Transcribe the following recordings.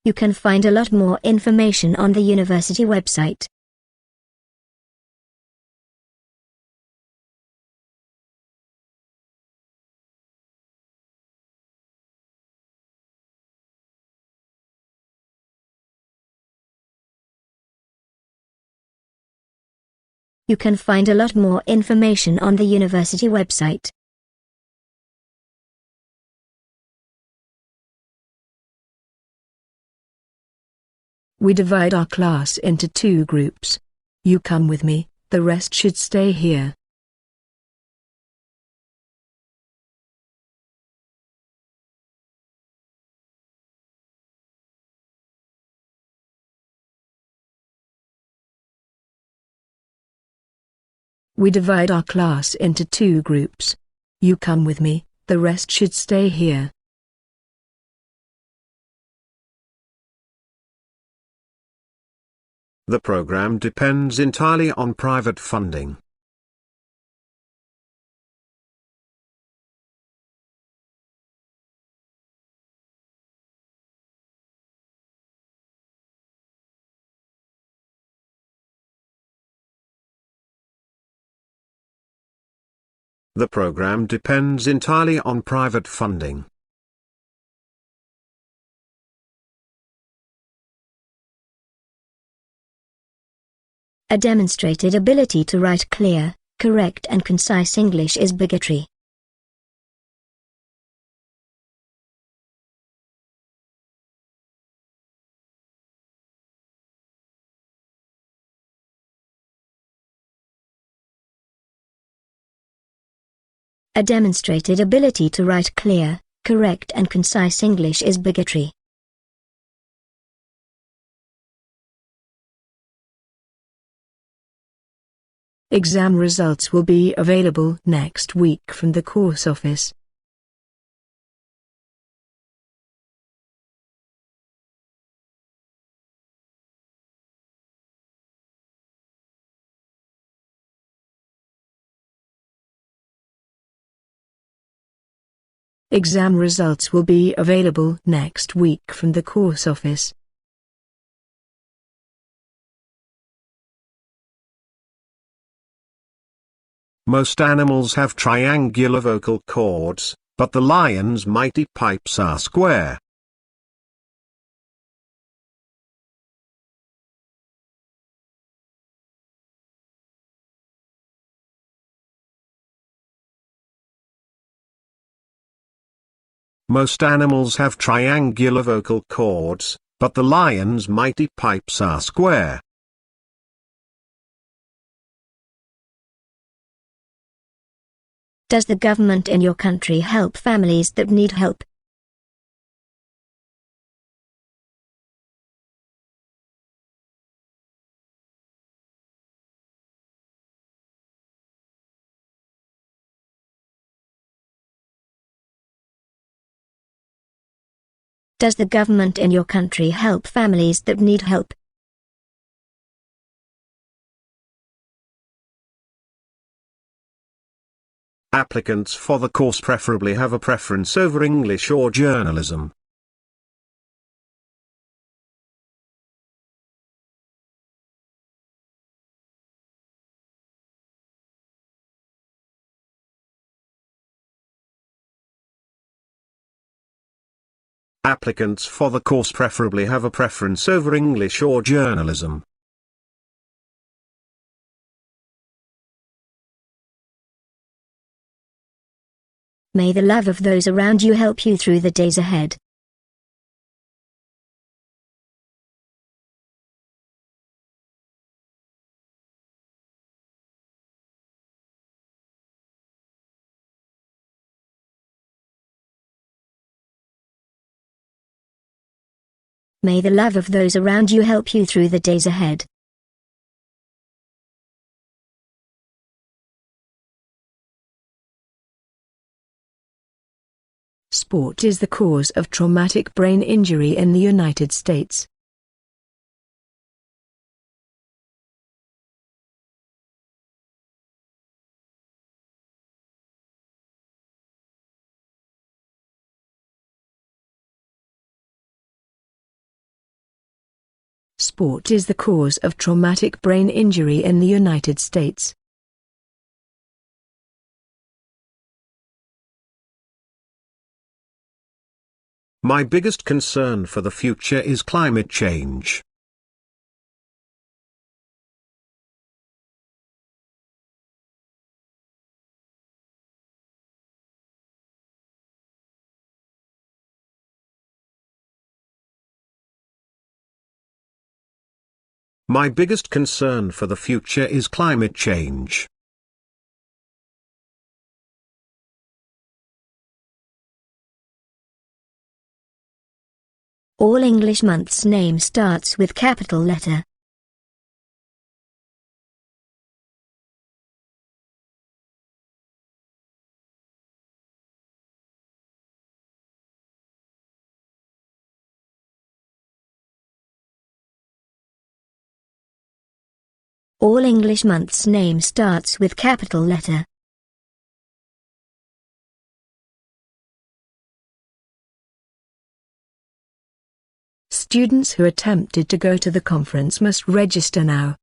You can find a lot more information on the university website. You can find a lot more information on the university website. We divide our class into 2 groups. You come with me, the rest should stay here. We divide our class into 2 groups. You come with me, the rest should stay here. The program depends entirely on private funding. The program depends entirely on private funding. A demonstrated ability to write clear, correct and concise English is bigotry. A demonstrated ability to write clear, correct and concise English is bigotry. Exam results will be available next week from the course office. Exam results will be available next week from the course office. Most animals have triangular vocal cords, but the lion's mighty pipes are square. Most animals have triangular vocal cords, but the lion's mighty pipes are square. Does the government in your country help families that need help? Does the government in your country help families that need help? Applicants for the course preferably have a preference over English or journalism. Applicants for the course preferably have a preference over English or journalism. May the love of those around you help you through the days ahead. May the love of those around you help you through the days ahead. Sport is the cause of traumatic brain injury in the United States. sport is the cause of traumatic brain injury in the United States? My biggest concern for the future is climate change. My biggest concern for the future is climate change. All English month's name starts with capital letter. All English month's name starts with capital letter. Students who attempted to go to the conference must register now.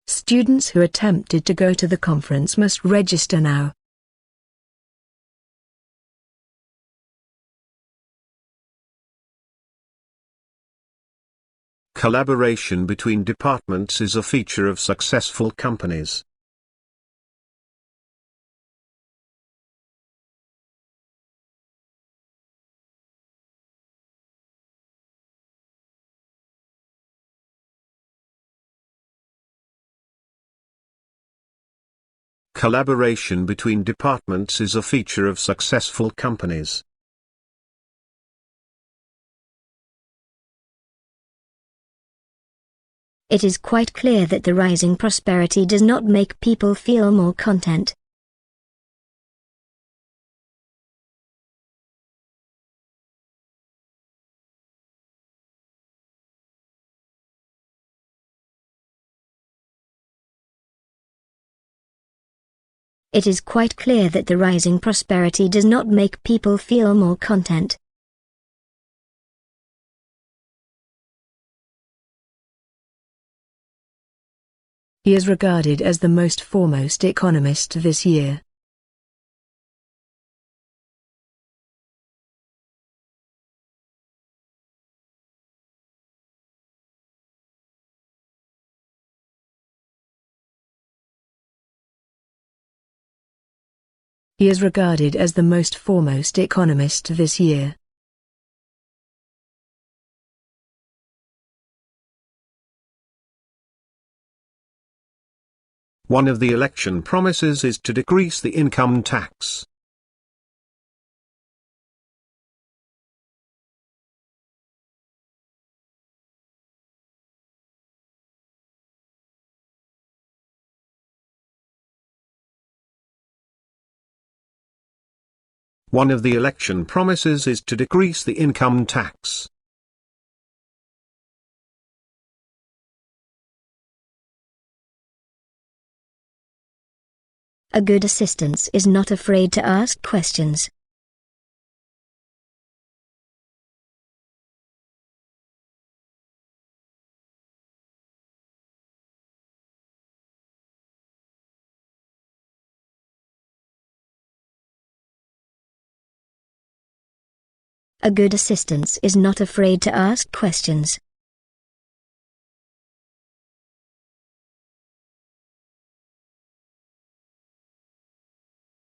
Students who attempted to go to the conference must register now. Collaboration between departments is a feature of successful companies. Collaboration between departments is a feature of successful companies. It is quite clear that the rising prosperity does not make people feel more content. It is quite clear that the rising prosperity does not make people feel more content. He is regarded as the most foremost economist this year. He is regarded as the most foremost economist this year. One of the election promises is to decrease the income tax. One of the election promises is to decrease the income tax. A good assistant is not afraid to ask questions. A good assistant is not afraid to ask questions.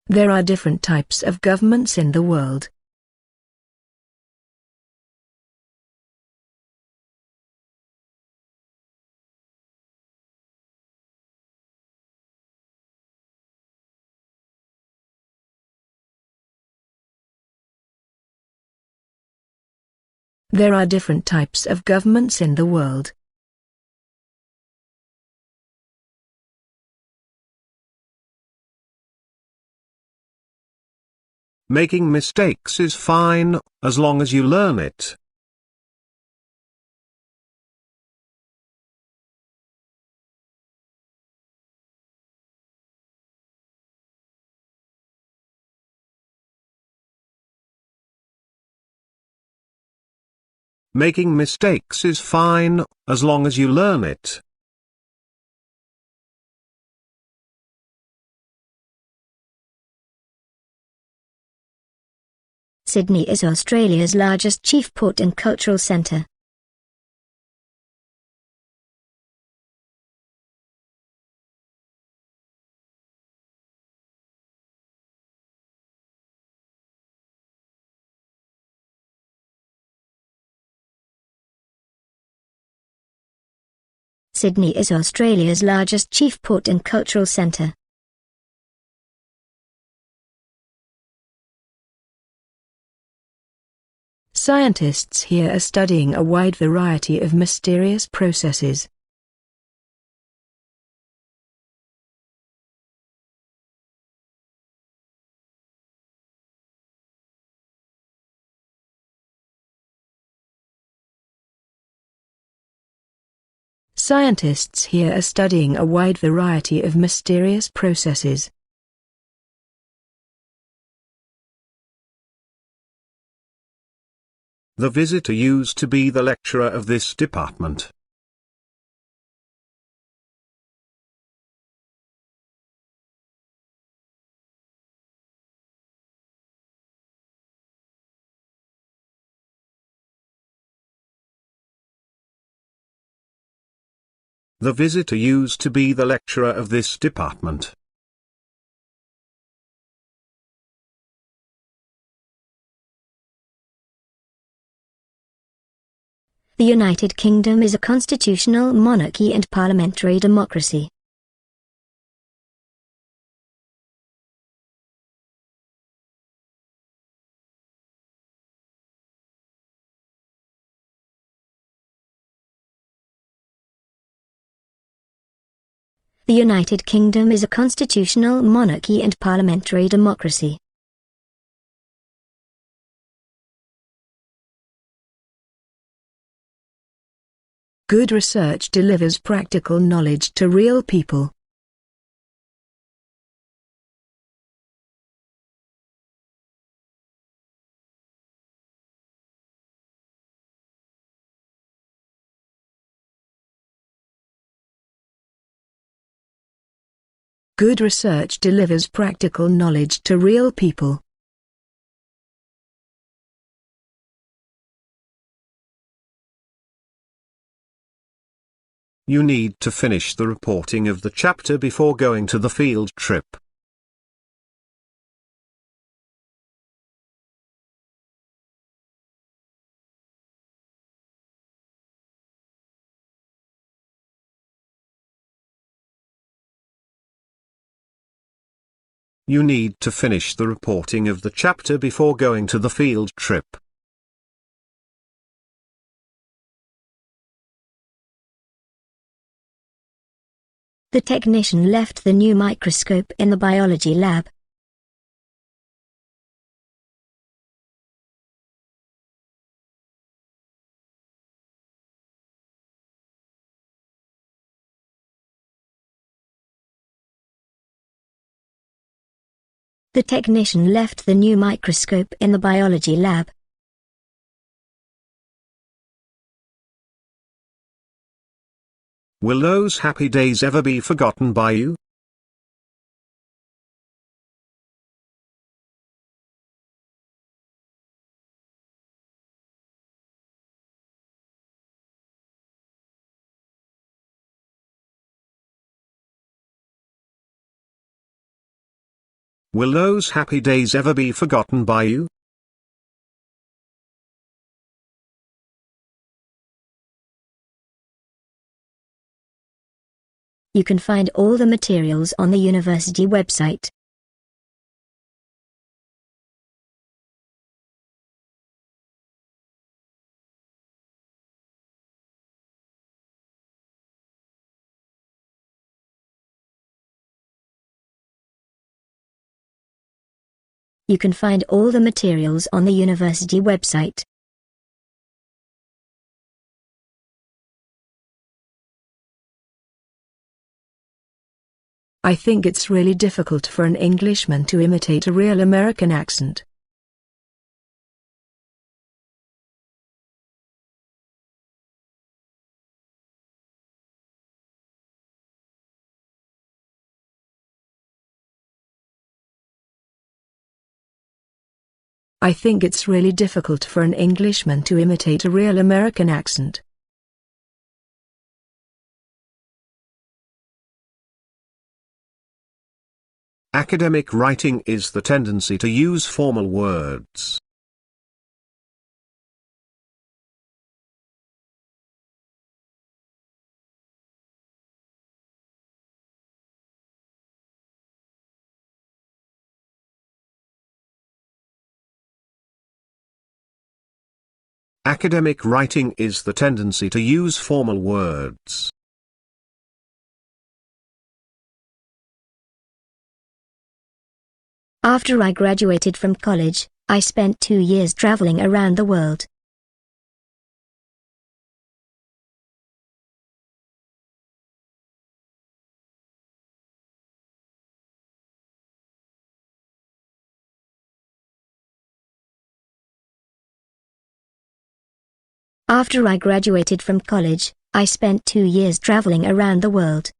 There are different types of governments in the world. There are different types of governments in the world. Making mistakes is fine, as long as you learn it. Making mistakes is fine, as long as you learn it. Sydney is Australia's largest chief port and cultural centre. Sydney is Australia's largest chief port and cultural centre. Scientists here are studying a wide variety of mysterious processes. Scientists here are studying a wide variety of mysterious processes. The visitor used to be the lecturer of this department. The visitor used to be the lecturer of this department. The United Kingdom is a constitutional monarchy and parliamentary democracy. The United Kingdom is a constitutional monarchy and parliamentary democracy. Good research delivers practical knowledge to real people. Good research delivers practical knowledge to real people. You need to finish the reporting of the chapter before going to the field trip. You need to finish the reporting of the chapter before going to the field trip. The technician left the new microscope in the biology lab. The technician left the new microscope in the biology lab. Will those happy days ever be forgotten by you? Will those happy days ever be forgotten by you? You can find all the materials on the university website. You can find all the materials on the university website. I think it's really difficult for an Englishman to imitate a real American accent. I think it's really difficult for an Englishman to imitate a real American accent. Academic writing is the tendency to use formal words. Academic writing is the tendency to use formal words. After I graduated from college, I spent 2 years traveling around the world. After I graduated from college, I spent 2 years traveling around the world.